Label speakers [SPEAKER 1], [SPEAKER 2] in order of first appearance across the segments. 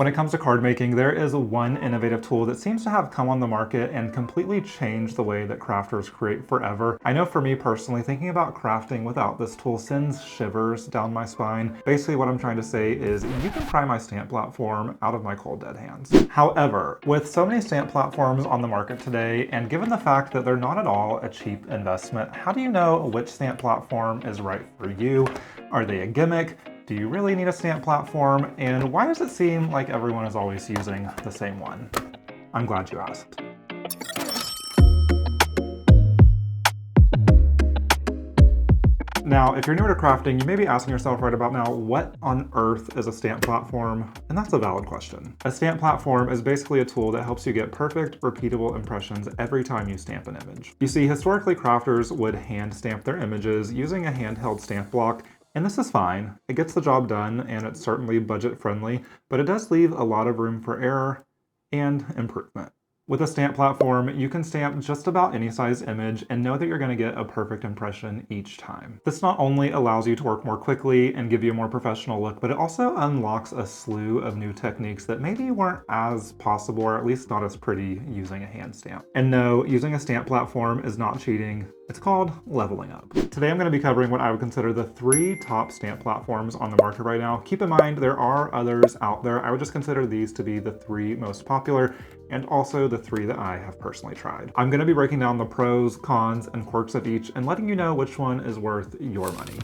[SPEAKER 1] When it comes to card making, there is one innovative tool that seems to have come on the market and completely changed the way that crafters create forever. I know for me personally, thinking about crafting without this tool sends shivers down my spine. Basically what I'm trying to say is you can pry my stamp platform out of my cold dead hands. However, with so many stamp platforms on the market today, and given the fact that they're not at all a cheap investment, how do you know which stamp platform is right for you? Are they a gimmick? Do you really need a stamp platform? And why does it seem like everyone is always using the same one? I'm glad you asked. Now, if you're newer to crafting, you may be asking yourself right about now, what on earth is a stamp platform? And that's a valid question. A stamp platform is basically a tool that helps you get perfect, repeatable impressions every time you stamp an image. You see, historically, crafters would hand stamp their images using a handheld stamp block. And this is fine. It gets the job done, and it's certainly budget friendly, but it does leave a lot of room for error and improvement. With a stamp platform, you can stamp just about any size image and know that you're going to get a perfect impression each time. This not only allows you to work more quickly and give you a more professional look, but it also unlocks a slew of new techniques that maybe weren't as possible, or at least not as pretty, using a hand stamp. And no, using a stamp platform is not cheating. It's called leveling up. Today I'm going to be covering what I would consider the 3 top stamp platforms on the market right now. Keep in mind there are others out there. I would just consider these to be the 3 most popular, and also the 3 that I have personally tried. I'm going to be breaking down the pros, cons, and quirks of each and letting you know which one is worth your money.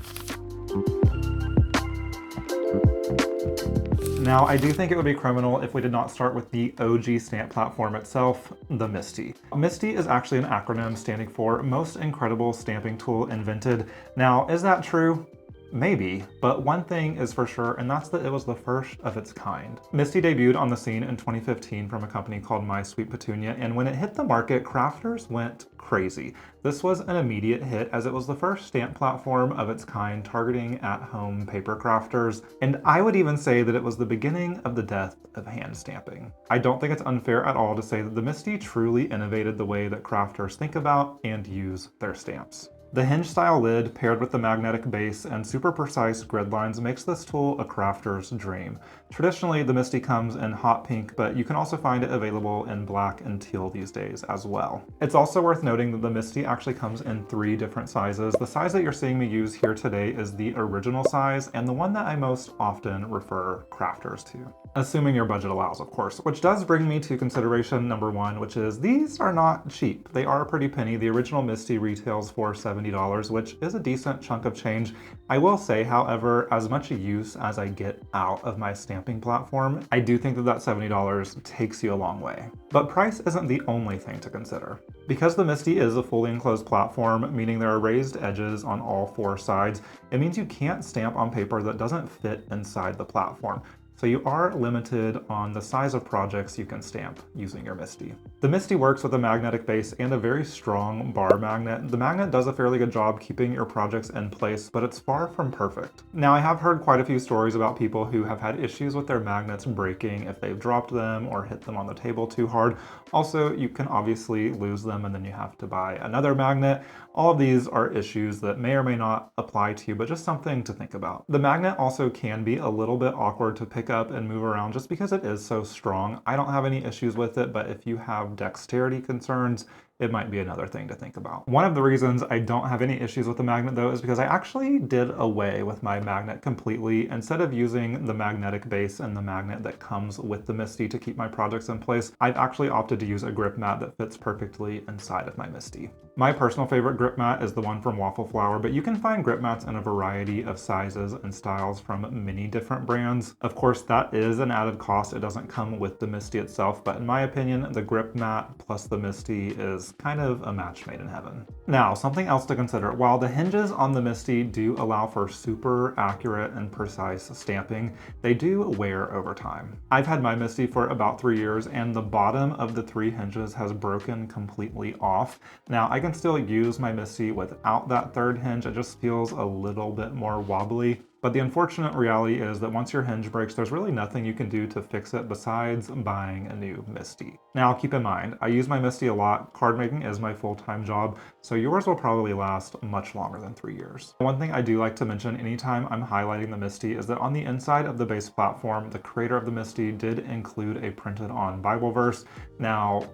[SPEAKER 1] Now, I do think it would be criminal if we did not start with the OG stamp platform itself, the MISTI. MISTI is actually an acronym standing for Most Incredible Stamping Tool Invented. Now, is that true? Maybe, but one thing is for sure, and that's that it was the first of its kind. MISTI debuted on the scene in 2015 from a company called Sweet Petunia, and when it hit the market, crafters went crazy. This was an immediate hit as it was the first stamp platform of its kind targeting at-home paper crafters, and I would even say that it was the beginning of the death of hand stamping. I don't think it's unfair at all to say that the MISTI truly innovated the way that crafters think about and use their stamps. The hinge-style lid paired with the magnetic base and super precise grid lines makes this tool a crafter's dream. Traditionally, the MISTI comes in hot pink, but you can also find it available in black and teal these days as well. It's also worth noting that the MISTI actually comes in 3 different sizes. The size that you're seeing me use here today is the original size and the one that I most often refer crafters to. Assuming your budget allows, of course, which does bring me to consideration number 1, which is these are not cheap. They are a pretty penny. The original MISTI retails for $70, which is a decent chunk of change. I will say, however, as much use as I get out of my stamping platform, I do think that that $70 takes you a long way. But price isn't the only thing to consider. Because the MISTI is a fully enclosed platform, meaning there are raised edges on all 4 sides, it means you can't stamp on paper that doesn't fit inside the platform. So you are limited on the size of projects you can stamp using your MISTI. The MISTI works with a magnetic base and a very strong bar magnet. The magnet does a fairly good job keeping your projects in place, but it's far from perfect. Now, I have heard quite a few stories about people who have had issues with their magnets breaking if they've dropped them or hit them on the table too hard. Also, you can obviously lose them and then you have to buy another magnet. All of these are issues that may or may not apply to you, but just something to think about. The magnet also can be a little bit awkward to pick up and move around just because it is so strong. I don't have any issues with it, but if you have dexterity concerns, it might be another thing to think about. One of the reasons I don't have any issues with the magnet though is because I actually did away with my magnet completely. Instead of using the magnetic base and the magnet that comes with the MISTI to keep my projects in place, I've actually opted to use a grip mat that fits perfectly inside of my MISTI. My personal favorite grip mat is the one from Waffle Flower, but you can find grip mats in a variety of sizes and styles from many different brands. Of course, that is an added cost. It doesn't come with the MISTI itself, but in my opinion, the grip mat plus the MISTI is kind of a match made in heaven. Now, something else to consider. While the hinges on the MISTI do allow for super accurate and precise stamping, they do wear over time. I've had my MISTI for about 3 years and the bottom of the 3 hinges has broken completely off. Now, I can still use my MISTI without that 3rd hinge. It just feels a little bit more wobbly. But the unfortunate reality is that once your hinge breaks, there's really nothing you can do to fix it besides buying a new MISTI. Now keep in mind, I use my MISTI a lot. Card making is my full-time job, so yours will probably last much longer than 3 years. One thing I do like to mention anytime I'm highlighting the MISTI is that on the inside of the base platform, the creator of the MISTI did include a printed on Bible verse. Now,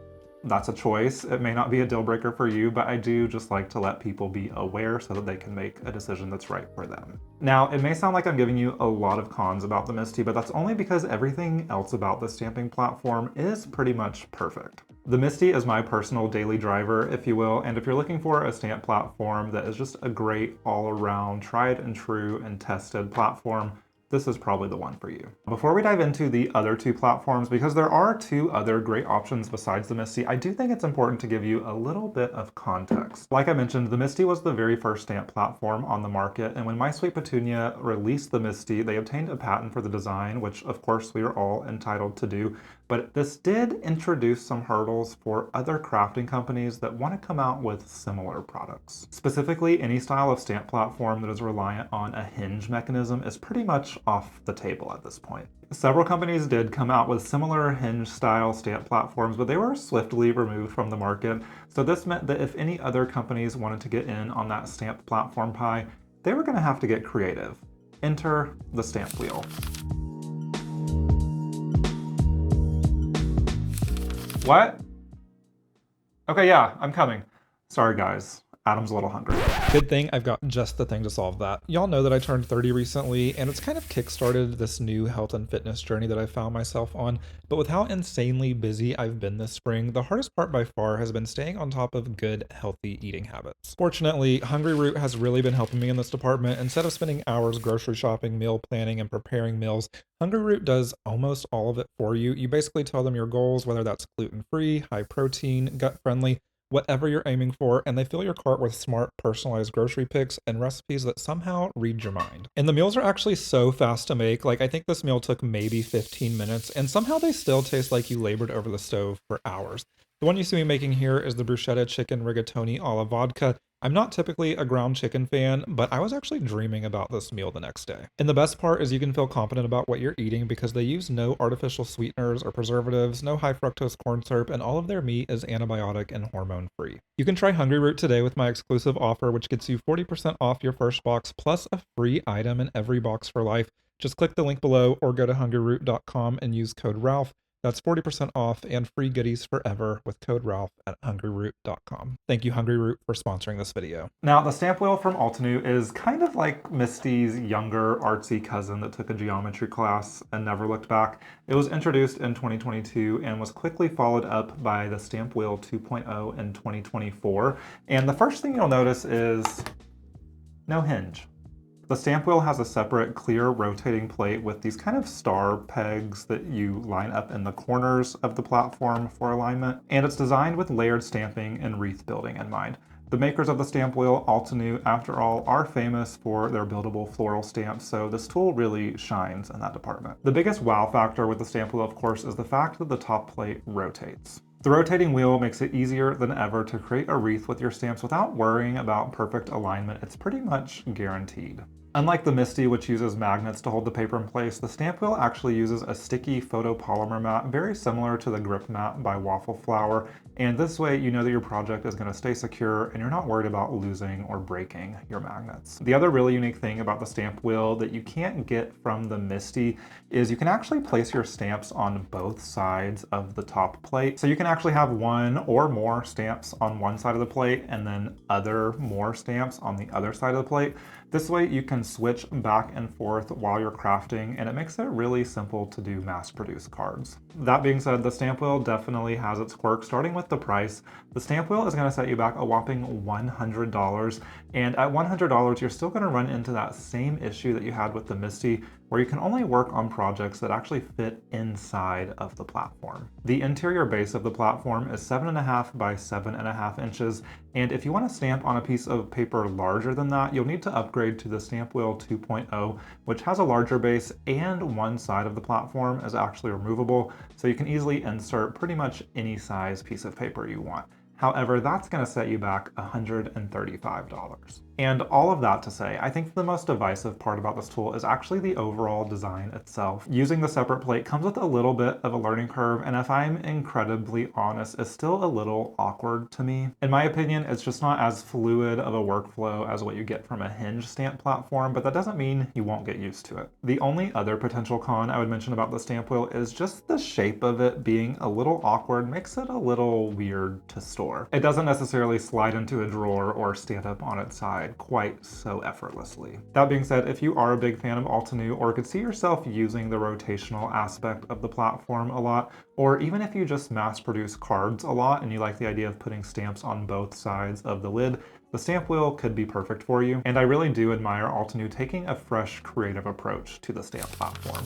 [SPEAKER 1] that's a choice. It may not be a deal breaker for you, but I do just like to let people be aware so that they can make a decision that's right for them. Now, it may sound like I'm giving you a lot of cons about the MISTI, but that's only because everything else about the stamping platform is pretty much perfect. The MISTI is my personal daily driver, if you will, and if you're looking for a stamp platform that is just a great all-around, tried and true and tested platform, this is probably the one for you. Before we dive into the other two platforms, because there are two other great options besides the MISTI, I do think it's important to give you a little bit of context. Like I mentioned, the MISTI was the very first stamp platform on the market, and when My Sweet Petunia released the MISTI, they obtained a patent for the design, which of course we are all entitled to do, but this did introduce some hurdles for other crafting companies that want to come out with similar products. Specifically, any style of stamp platform that is reliant on a hinge mechanism is pretty much off the table at this point. Several companies did come out with similar hinge-style stamp platforms, but they were swiftly removed from the market. So this meant that if any other companies wanted to get in on that stamp platform pie, they were going to have to get creative. Enter the stamp wheel. What? Okay, yeah, I'm coming. Sorry guys, Adam's a little hungry.
[SPEAKER 2] Good thing I've got just the thing to solve that. Y'all know that I turned 30 recently, and it's kind of kickstarted this new health and fitness journey that I found myself on, but with how insanely busy I've been this spring, the hardest part by far has been staying on top of good, healthy eating habits. Fortunately, Hungry Root has really been helping me in this department. Instead of spending hours grocery shopping, meal planning, and preparing meals, Hungry Root does almost all of it for you. You basically tell them your goals, whether that's gluten-free, high protein, gut-friendly, whatever you're aiming for, and they fill your cart with smart, personalized grocery picks and recipes that somehow read your mind. And the meals are actually so fast to make. Like, I think this meal took maybe 15 minutes, and somehow they still taste like you labored over the stove for hours. The one you see me making here is the bruschetta chicken rigatoni a la vodka. I'm not typically a ground chicken fan, but I was actually dreaming about this meal the next day. And the best part is you can feel confident about what you're eating because they use no artificial sweeteners or preservatives, no high fructose corn syrup, and all of their meat is antibiotic and hormone free. You can try Hungry Root today with my exclusive offer, which gets you 40% off your first box plus a free item in every box for life. Just click the link below or go to hungryroot.com and use code Ralph. That's 40% off and free goodies forever with code Ralph at hungryroot.com. Thank you, Hungry Root, for sponsoring this video.
[SPEAKER 1] Now, the stamp wheel from Altenew is kind of like MISTI's younger artsy cousin that took a geometry class and never looked back. It was introduced in 2022 and was quickly followed up by the Stamp Wheel 2.0 in 2024. And the first thing you'll notice is no hinge. The stamp wheel has a separate clear rotating plate with these kind of star pegs that you line up in the corners of the platform for alignment, and it's designed with layered stamping and wreath building in mind. The makers of the stamp wheel, Altenew, after all, are famous for their buildable floral stamps, so this tool really shines in that department. The biggest wow factor with the stamp wheel, of course, is the fact that the top plate rotates. The rotating wheel makes it easier than ever to create a wreath with your stamps without worrying about perfect alignment. It's pretty much guaranteed. Unlike the MISTI, which uses magnets to hold the paper in place, the stamp wheel actually uses a sticky photopolymer mat very similar to the grip mat by Waffle Flower, and this way you know that your project is going to stay secure and you're not worried about losing or breaking your magnets. The other really unique thing about the stamp wheel that you can't get from the MISTI is you can actually place your stamps on both sides of the top plate. So you can actually have one or more stamps on one side of the plate and then more stamps on the other side of the plate. This way you can switch back and forth while you're crafting, and it makes it really simple to do mass-produced cards. That being said, the stamp wheel definitely has its quirks. Starting with the price, the stamp wheel is going to set you back a whopping $100, and at $100 you're still going to run into that same issue that you had with the MISTI, where you can only work on projects that actually fit inside of the platform. The interior base of the platform is 7.5 by 7.5 inches, and if you want to stamp on a piece of paper larger than that, you'll need to upgrade to the Stamp Wheel 2.0, which has a larger base and one side of the platform is actually removable, so you can easily insert pretty much any size piece of paper you want. However, that's going to set you back $135. And all of that to say, I think the most divisive part about this tool is actually the overall design itself. Using the separate plate comes with a little bit of a learning curve, and if I'm incredibly honest, it's still a little awkward to me. In my opinion, it's just not as fluid of a workflow as what you get from a hinge stamp platform, but that doesn't mean you won't get used to it. The only other potential con I would mention about the stamp wheel is just the shape of it being a little awkward makes it a little weird to store. It doesn't necessarily slide into a drawer or stand up on its side quite so effortlessly. That being said, if you are a big fan of Altenew or could see yourself using the rotational aspect of the platform a lot, or even if you just mass produce cards a lot and you like the idea of putting stamps on both sides of the lid, the stamp wheel could be perfect for you. And I really do admire Altenew taking a fresh, creative approach to the stamp platform.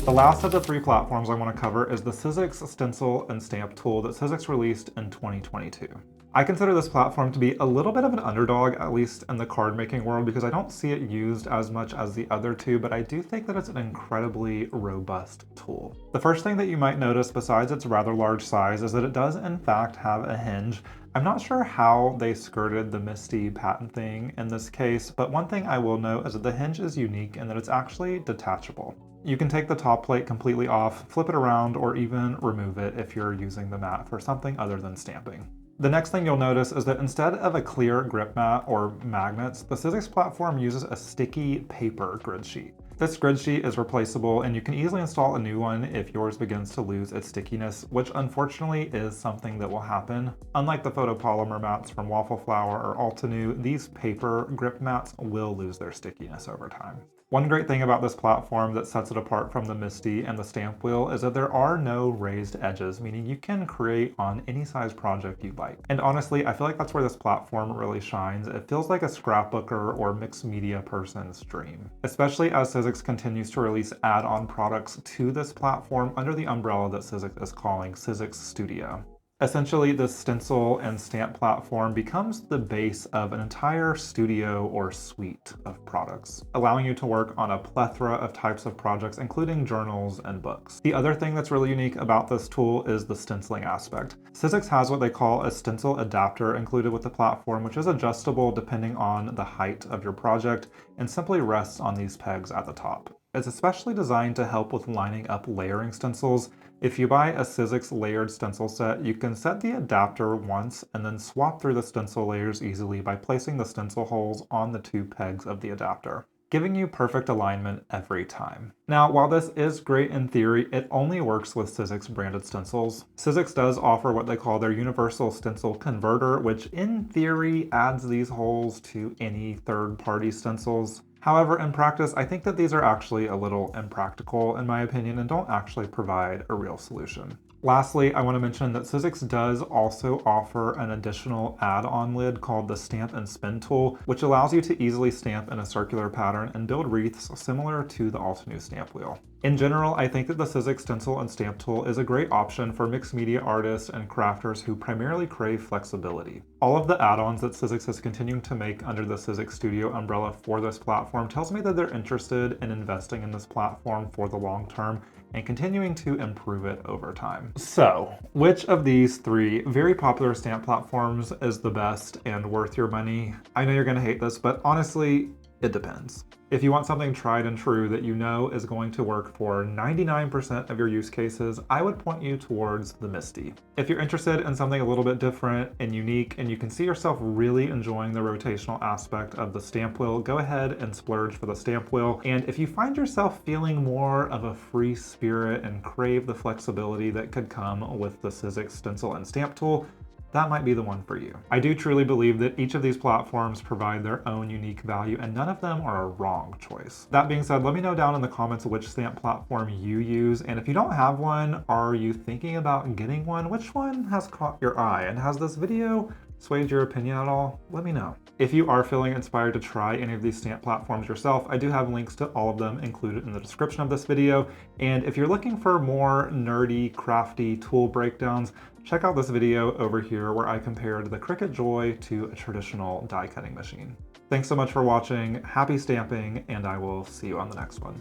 [SPEAKER 1] The last of the three platforms I want to cover is the Sizzix stencil and stamp tool that Sizzix released in 2022. I consider this platform to be a little bit of an underdog, at least in the card making world, because I don't see it used as much as the other two, but I do think that it's an incredibly robust tool. The first thing that you might notice, besides its rather large size, is that it does in fact have a hinge. I'm not sure how they skirted the MISTI patent thing in this case, but one thing I will note is that the hinge is unique in that it's actually detachable. You can take the top plate completely off, flip it around, or even remove it if you're using the mat for something other than stamping. The next thing you'll notice is that instead of a clear grip mat or magnets, the Sizzix platform uses a sticky paper grid sheet. This grid sheet is replaceable and you can easily install a new one if yours begins to lose its stickiness, which unfortunately is something that will happen. Unlike the photopolymer mats from Waffle Flower or Altenew, these paper grip mats will lose their stickiness over time. One great thing about this platform that sets it apart from the MISTI and the stamp wheel is that there are no raised edges, meaning you can create on any size project you like. And honestly, I feel like that's where this platform really shines. It feels like a scrapbooker or mixed media person's dream, especially as Sizzix continues to release add-on products to this platform under the umbrella that Sizzix is calling Sizzix Studio. Essentially, this stencil and stamp platform becomes the base of an entire studio or suite of products, allowing you to work on a plethora of types of projects, including journals and books. The other thing that's really unique about this tool is the stenciling aspect. Sizzix has what they call a stencil adapter included with the platform, which is adjustable depending on the height of your project and simply rests on these pegs at the top. It's especially designed to help with lining up layering stencils. If you buy a Sizzix layered stencil set, you can set the adapter once and then swap through the stencil layers easily by placing the stencil holes on the two pegs of the adapter, giving you perfect alignment every time. Now, while this is great in theory, it only works with Sizzix branded stencils. Sizzix does offer what they call their universal stencil converter, which in theory adds these holes to any third-party stencils. However, in practice, I think that these are actually a little impractical in my opinion and don't actually provide a real solution. Lastly, I want to mention that Sizzix does also offer an additional add-on lid called the Stamp and Spin tool, which allows you to easily stamp in a circular pattern and build wreaths similar to the Altenew Stampwheel. In general, I think that the Sizzix stencil and stamp tool is a great option for mixed media artists and crafters who primarily crave flexibility. All of the add-ons that Sizzix is continuing to make under the Sizzix Studio umbrella for this platform tells me that they're interested in investing in this platform for the long term and continuing to improve it over time. So, which of these three very popular stamp platforms is the best and worth your money? I know you're gonna hate this, but honestly, it depends. If you want something tried and true that you know is going to work for 99% of your use cases, I would point you towards the MISTI. If you're interested in something a little bit different and unique and you can see yourself really enjoying the rotational aspect of the stamp wheel, go ahead and splurge for the stamp wheel. And if you find yourself feeling more of a free spirit and crave the flexibility that could come with the Sizzix stencil and stamp tool, that might be the one for you. I do truly believe that each of these platforms provide their own unique value and none of them are a wrong choice. That being said, let me know down in the comments which stamp platform you use, and if you don't have one, are you thinking about getting one? Which one has caught your eye, and has this video swayed your opinion at all? Let me know. If you are feeling inspired to try any of these stamp platforms yourself, I do have links to all of them included in the description of this video. And if you're looking for more nerdy, crafty tool breakdowns, check out this video over here where I compared the Cricut Joy to a traditional die cutting machine. Thanks so much for watching, happy stamping, and I will see you on the next one.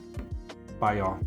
[SPEAKER 1] Bye, y'all.